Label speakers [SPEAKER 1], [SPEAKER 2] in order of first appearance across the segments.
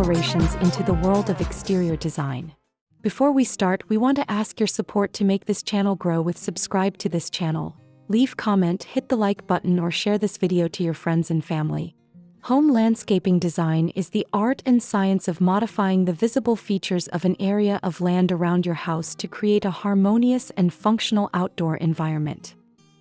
[SPEAKER 1] explorations into the world of exterior design. Before we start, we want to ask your support to make this channel grow with subscribe to this channel. Leave comment, hit the like button or share this video to your friends and family. Home landscaping design is the art and science of modifying the visible features of an area of land around your house to create a harmonious and functional outdoor environment.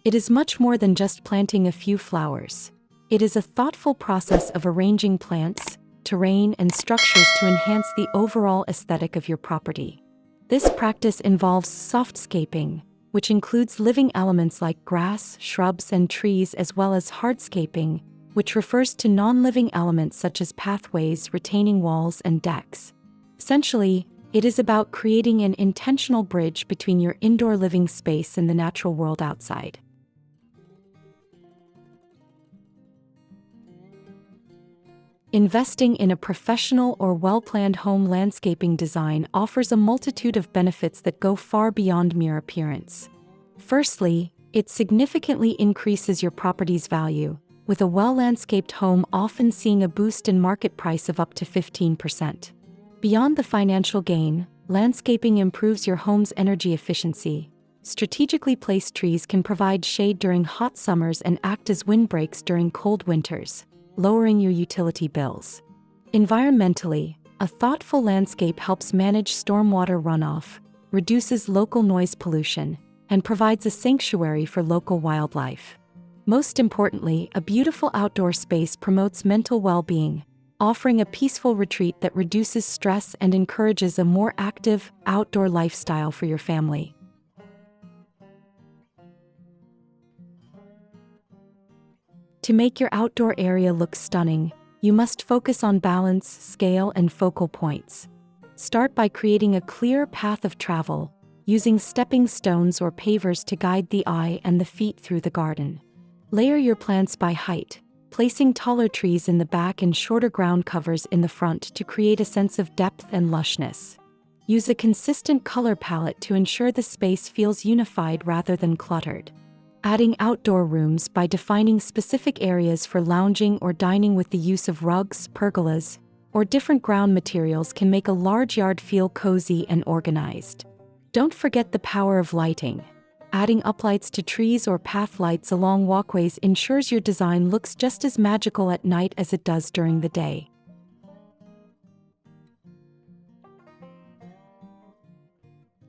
[SPEAKER 1] It is much more than just planting a few flowers. It is a thoughtful process of arranging plants, terrain, and structures to enhance the overall aesthetic of your property. This practice involves softscaping, which includes living elements like grass, shrubs, and trees, as well as hardscaping, which refers to non-living elements such as pathways, retaining walls, and decks. Essentially, it is about creating an intentional bridge between your indoor living space and the natural world outside. Investing in a professional or well-planned home landscaping design offers a multitude of benefits that go far beyond mere appearance. Firstly, it significantly increases your property's value, with a well-landscaped home often seeing a boost in market price of up to 15%. Beyond the financial gain, landscaping improves your home's energy efficiency. Strategically placed trees can provide shade during hot summers and act as windbreaks during cold winters, lowering your utility bills. Environmentally, a thoughtful landscape helps manage stormwater runoff, reduces local noise pollution, and provides a sanctuary for local wildlife. Most importantly, a beautiful outdoor space promotes mental well-being, offering a peaceful retreat that reduces stress and encourages a more active, outdoor lifestyle for your family. To make your outdoor area look stunning, you must focus on balance, scale, and focal points. Start by creating a clear path of travel, using stepping stones or pavers to guide the eye and the feet through the garden. Layer your plants by height, placing taller trees in the back and shorter ground covers in the front to create a sense of depth and lushness. Use a consistent color palette to ensure the space feels unified rather than cluttered. Adding outdoor rooms by defining specific areas for lounging or dining with the use of rugs, pergolas, or different ground materials can make a large yard feel cozy and organized. Don't forget the power of lighting. Adding uplights to trees or path lights along walkways ensures your design looks just as magical at night as it does during the day.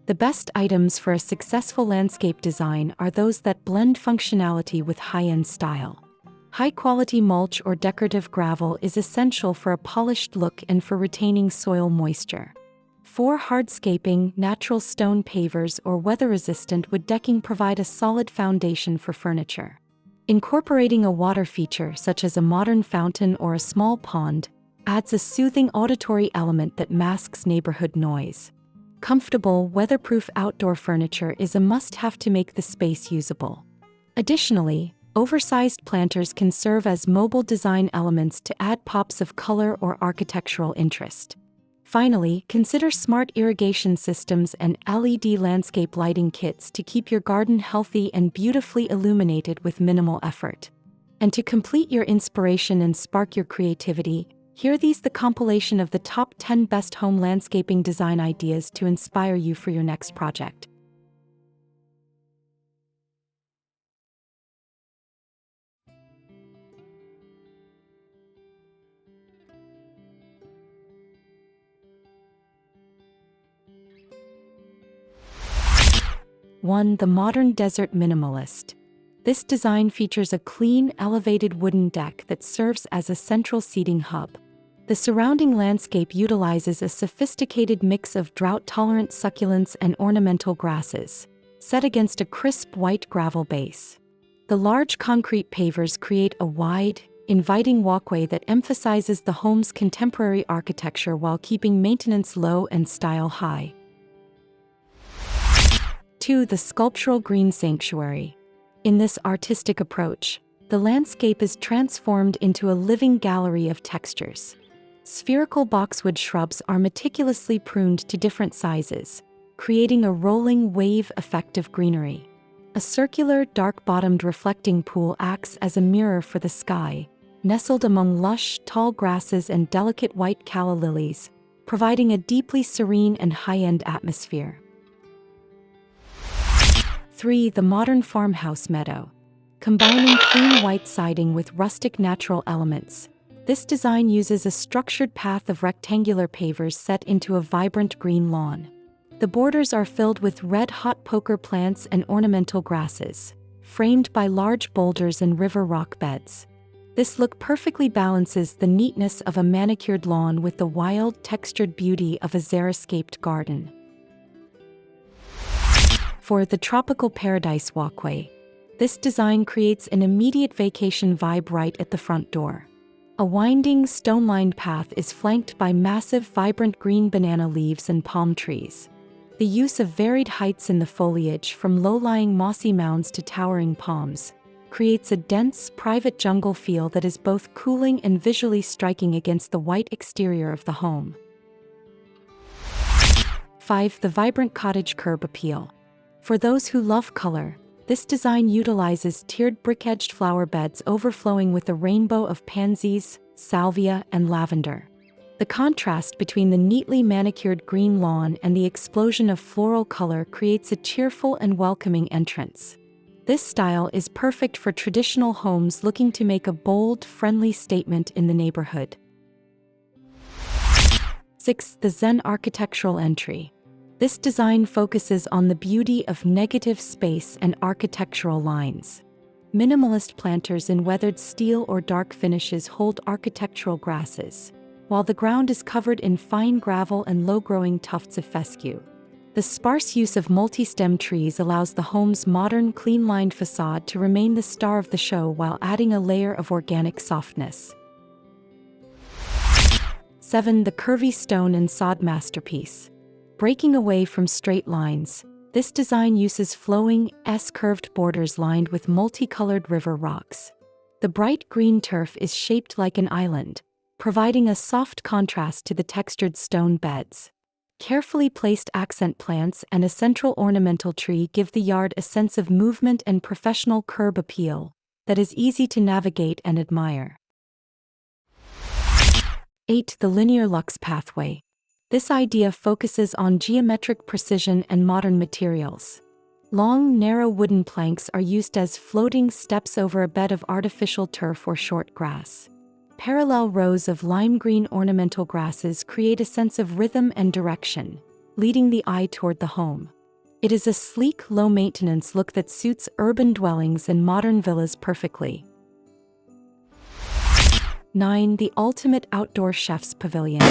[SPEAKER 1] The best items for a successful landscape design are those that blend functionality with high-end style. High-quality mulch or decorative gravel is essential for a polished look and for retaining soil moisture. For hardscaping, natural stone pavers or weather-resistant wood decking provide a solid foundation for furniture. Incorporating a water feature such as a modern fountain or a small pond adds a soothing auditory element that masks neighborhood noise. Comfortable, weatherproof outdoor furniture is a must-have to make the space usable. Additionally, oversized planters can serve as mobile design elements to add pops of color or architectural interest. Finally, consider smart irrigation systems and LED landscape lighting kits to keep your garden healthy and beautifully illuminated with minimal effort. And to complete your inspiration and spark your creativity, here these the compilation of the top 10 best home landscaping design ideas to inspire you for your next project. One, the modern desert minimalist. This design features a clean, elevated wooden deck that serves as a central seating hub. The surrounding landscape utilizes a sophisticated mix of drought-tolerant succulents and ornamental grasses, set against a crisp white gravel base. The large concrete pavers create a wide, inviting walkway that emphasizes the home's contemporary architecture while keeping maintenance low and style high. 2. The sculptural green sanctuary. In this artistic approach, the landscape is transformed into a living gallery of textures. Spherical boxwood shrubs are meticulously pruned to different sizes, creating a rolling wave effect of greenery. A circular, dark-bottomed reflecting pool acts as a mirror for the sky, nestled among lush, tall grasses and delicate white calla lilies, providing a deeply serene and high-end atmosphere. 3. The modern farmhouse meadow. Combining clean white siding with rustic natural elements, this design uses a structured path of rectangular pavers set into a vibrant green lawn. The borders are filled with red-hot poker plants and ornamental grasses, framed by large boulders and river rock beds. This look perfectly balances the neatness of a manicured lawn with the wild, textured beauty of a xeriscaped garden. 4. The tropical paradise walkway. This design creates an immediate vacation vibe right at the front door. A winding, stone-lined path is flanked by massive, vibrant green banana leaves and palm trees. The use of varied heights in the foliage, from low-lying mossy mounds to towering palms, creates a dense, private jungle feel that is both cooling and visually striking against the white exterior of the home. 5. The vibrant cottage curb appeal. For those who love color, this design utilizes tiered brick-edged flower beds overflowing with a rainbow of pansies, salvia, and lavender. The contrast between the neatly manicured green lawn and the explosion of floral color creates a cheerful and welcoming entrance. This style is perfect for traditional homes looking to make a bold, friendly statement in the neighborhood. 6. The Zen architectural entry. This design focuses on the beauty of negative space and architectural lines. Minimalist planters in weathered steel or dark finishes hold architectural grasses, while the ground is covered in fine gravel and low-growing tufts of fescue. The sparse use of multi-stem trees allows the home's modern, clean-lined facade to remain the star of the show while adding a layer of organic softness. 7. The curvy stone and sod masterpiece. Breaking away from straight lines, this design uses flowing, S-curved borders lined with multicolored river rocks. The bright green turf is shaped like an island, providing a soft contrast to the textured stone beds. Carefully placed accent plants and a central ornamental tree give the yard a sense of movement and professional curb appeal that is easy to navigate and admire. 8. The linear luxe pathway. This idea focuses on geometric precision and modern materials. Long, narrow wooden planks are used as floating steps over a bed of artificial turf or short grass. Parallel rows of lime green ornamental grasses create a sense of rhythm and direction, leading the eye toward the home. It is a sleek, low-maintenance look that suits urban dwellings and modern villas perfectly. 9. The ultimate outdoor chef's pavilion.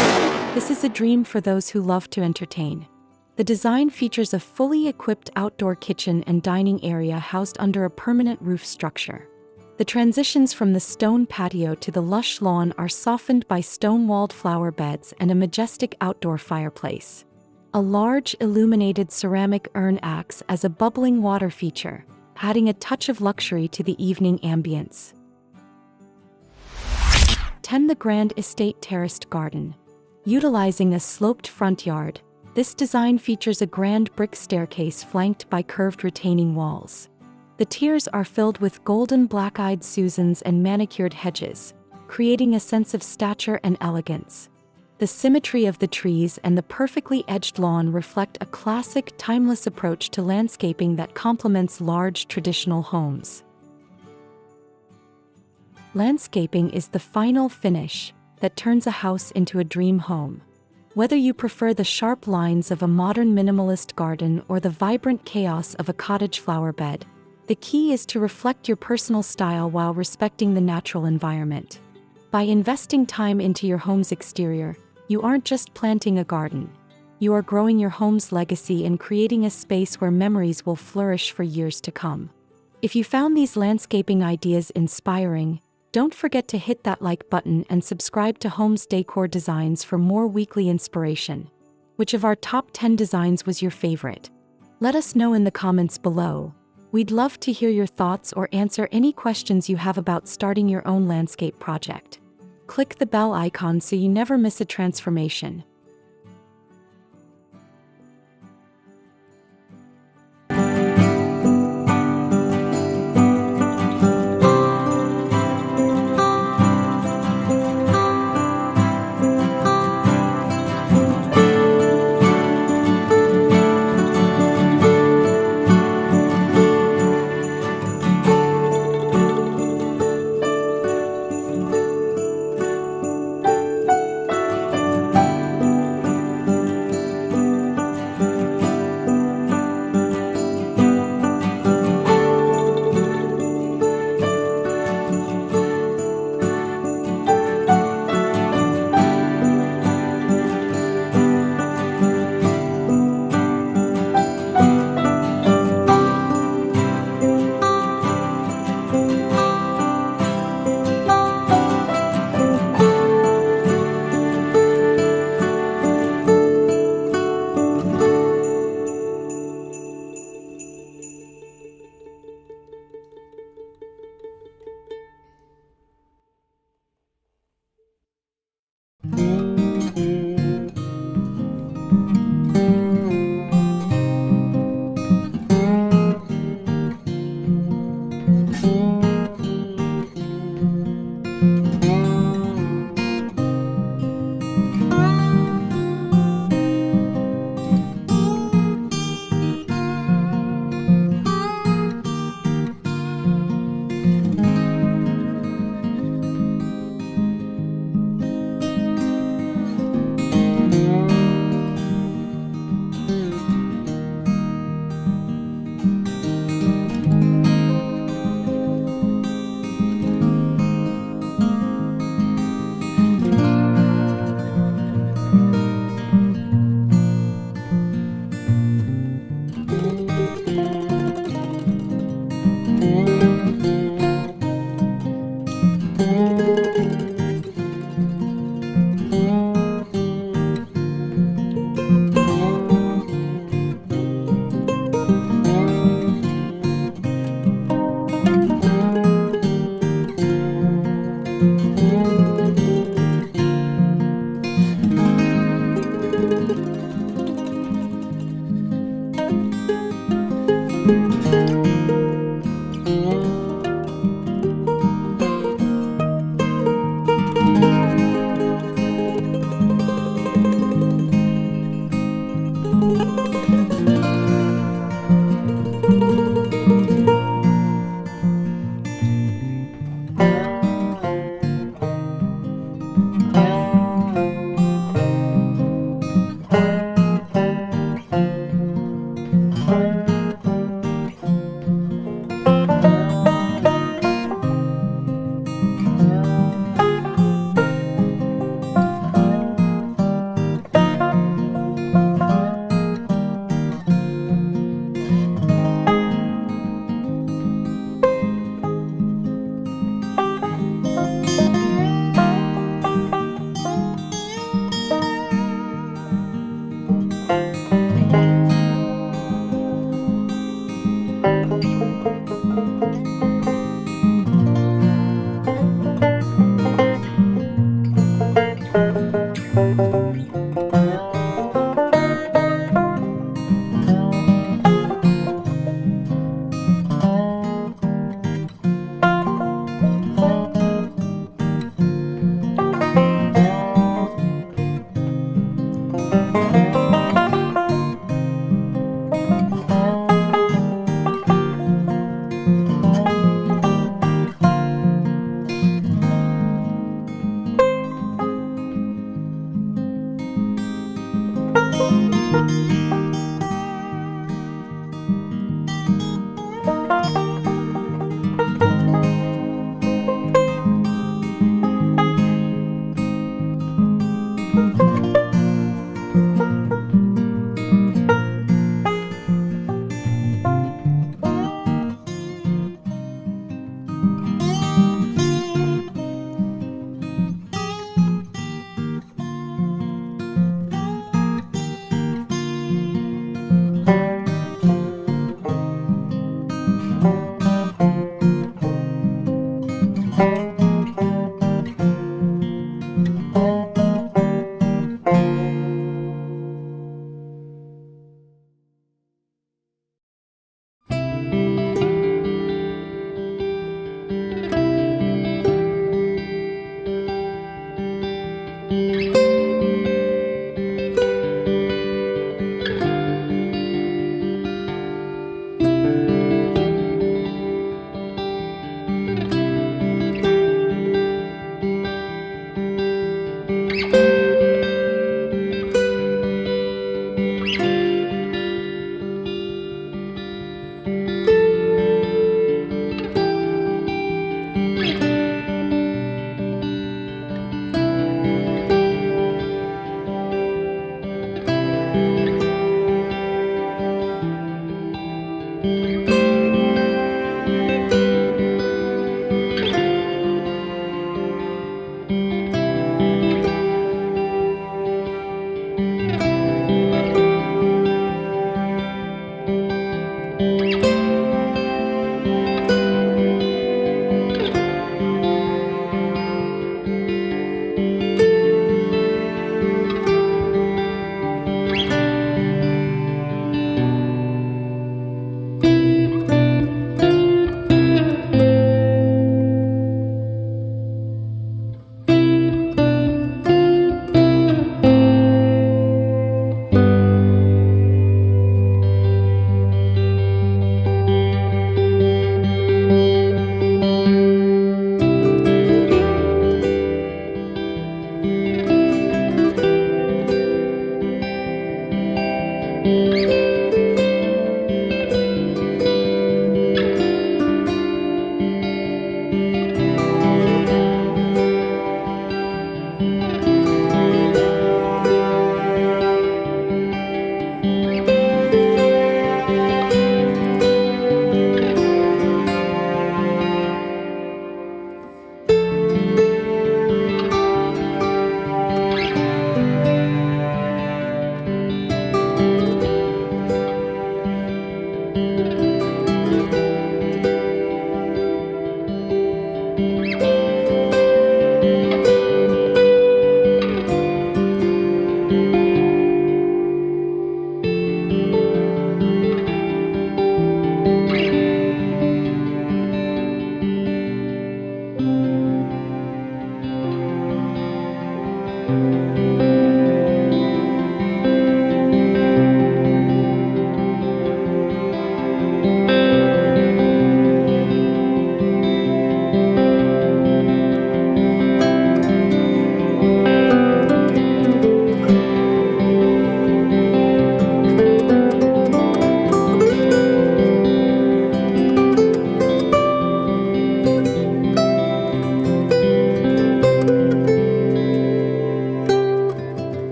[SPEAKER 1] This is a dream for those who love to entertain. The design features a fully equipped outdoor kitchen and dining area housed under a permanent roof structure. The transitions from the stone patio to the lush lawn are softened by stone-walled flower beds and a majestic outdoor fireplace. A large, illuminated ceramic urn acts as a bubbling water feature, adding a touch of luxury to the evening ambience. 10. The grand estate terraced garden. Utilizing a sloped front yard, this design features a grand brick staircase flanked by curved retaining walls. The tiers are filled with golden black-eyed Susans and manicured hedges, creating a sense of stature and elegance. The symmetry of the trees and the perfectly edged lawn reflect a classic, timeless approach to landscaping that complements large, traditional homes. Landscaping is the final finish that turns a house into a dream home. Whether you prefer the sharp lines of a modern minimalist garden or the vibrant chaos of a cottage flower bed, the key is to reflect your personal style while respecting the natural environment. By investing time into your home's exterior, you aren't just planting a garden. You are growing your home's legacy and creating a space where memories will flourish for years to come. If you found these landscaping ideas inspiring, don't forget to hit that like button and subscribe to Homes Decor Designs for more weekly inspiration. Which of our top 10 designs was your favorite? Let us know in the comments below. We'd love to hear your thoughts or answer any questions you have about starting your own landscape project. Click the bell icon so you never miss a transformation.